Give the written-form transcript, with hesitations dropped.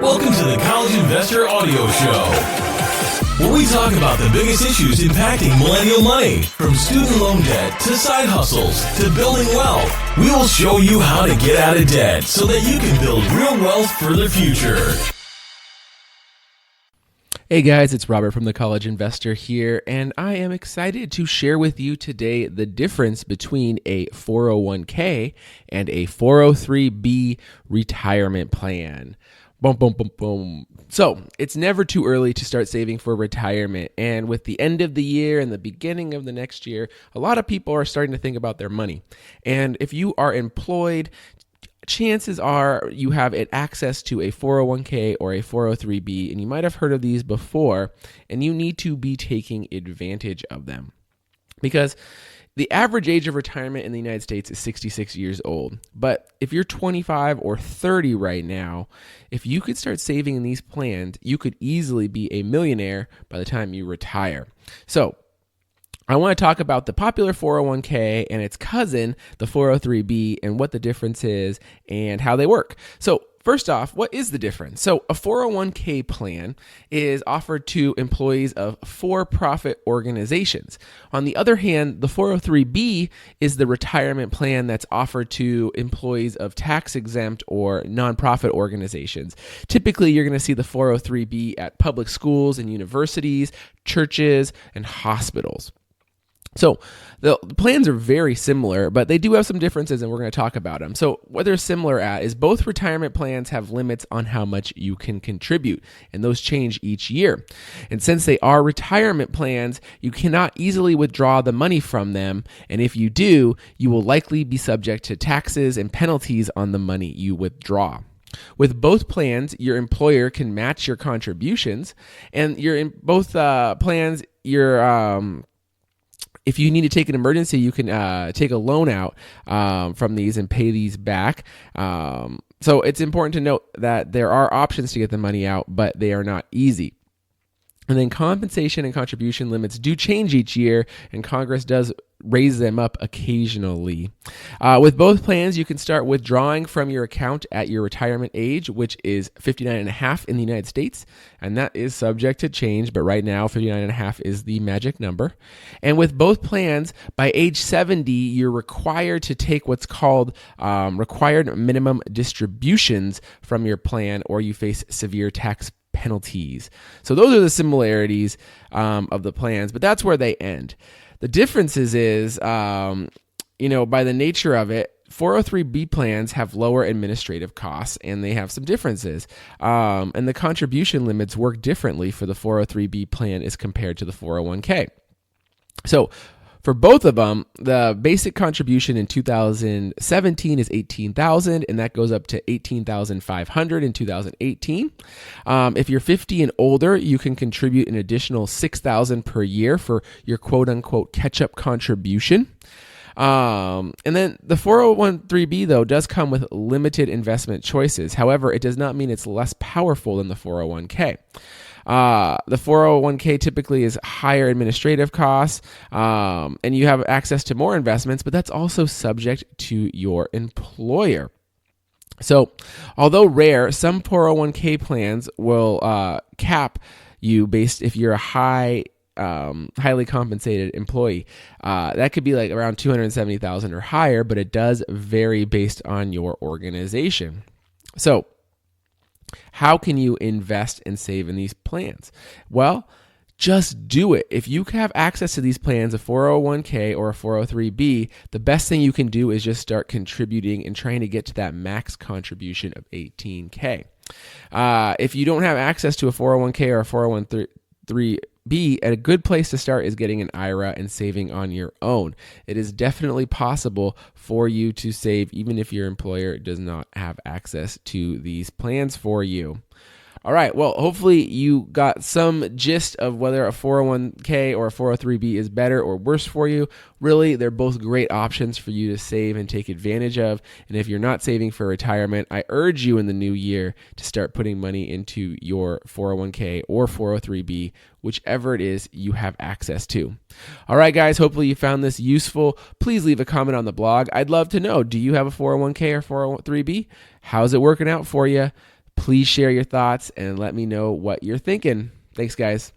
Welcome to the College Investor Audio Show, where we talk about the biggest issues impacting millennial money, from student loan debt to side hustles to building wealth. We will show you how to get out of debt so that you can build real wealth for the future. Hey guys, it's Robert from the College Investor here, and I am excited to share with you today the difference between a 401k and a 403b retirement plan. Boom, boom, boom, boom. So it's never too early to start saving for retirement. And with the end of the year and the beginning of the next year, a lot of people are starting to think about their money. And if you are employed, chances are you have access to a 401k or a 403b, and you might have heard of these before, and you need to be taking advantage of them. Because the average age of retirement in the United States is 66 years old. But if you're 25 or 30 right now, if you could start saving in these plans, you could easily be a millionaire by the time you retire. So I want to talk about the popular 401k and its cousin, the 403b, and what the difference is and how they work. So first off, what is the difference? So a 401k plan is offered to employees of for-profit organizations. On the other hand, the 403b is the retirement plan that's offered to employees of tax-exempt or nonprofit organizations. Typically, you're going to see the 403b at public schools and universities, churches, and hospitals. So the plans are very similar, but they do have some differences, and we're going to talk about them. So what they're similar at is both retirement plans have limits on how much you can contribute, and those change each year. And since they are retirement plans, you cannot easily withdraw the money from them, and if you do, you will likely be subject to taxes and penalties on the money you withdraw. With both plans, your employer can match your contributions, and you're in both plans, if you need to take an emergency, you can take a loan out from these and pay these back. So it's important to note that there are options to get the money out, but they are not easy. And then compensation and contribution limits do change each year, and Congress does raise them up occasionally. With both plans, you can start withdrawing from your account at your retirement age, which is 59 and a half in the United States, and that is subject to change, but right now 59 and a half is the magic number. And with both plans, by age 70, you're required to take what's called required minimum distributions from your plan, or you face severe tax penalties. So those are the similarities of the plans, but that's where they end. The differences is, by the nature of it, 403b plans have lower administrative costs, and they have some differences. And the contribution limits work differently for the 403b plan as compared to the 401k. So for both of them, the basic contribution in 2017 is $18,000, and that goes up to $18,500 in 2018. If you're 50 and older, you can contribute an additional $6,000 per year for your quote-unquote catch-up contribution. And then the 401k, though, does come with limited investment choices. However, it does not mean it's less powerful than the 401k. The 401k typically is higher administrative costs, and you have access to more investments, but that's also subject to your employer. So, although rare, some 401k plans will cap you based if you're a highly compensated employee. That could be like around $270,000 or higher, but it does vary based on your organization. So, how can you invest and save in these plans? Well, just do it. If you have access to these plans, a 401k or a 403b, the best thing you can do is just start contributing and trying to get to that max contribution of $18K. If you don't have access to a 401k or a 403b, a good place to start is getting an IRA and saving on your own. It is definitely possible for you to save even if your employer does not have access to these plans for you. All right, well, hopefully you got some gist of whether a 401k or a 403b is better or worse for you. Really, they're both great options for you to save and take advantage of. And if you're not saving for retirement, I urge you in the new year to start putting money into your 401k or 403b, whichever it is you have access to. All right, guys, hopefully you found this useful. Please leave a comment on the blog. I'd love to know, do you have a 401k or 403b? How's it working out for you? Please share your thoughts and let me know what you're thinking. Thanks, guys.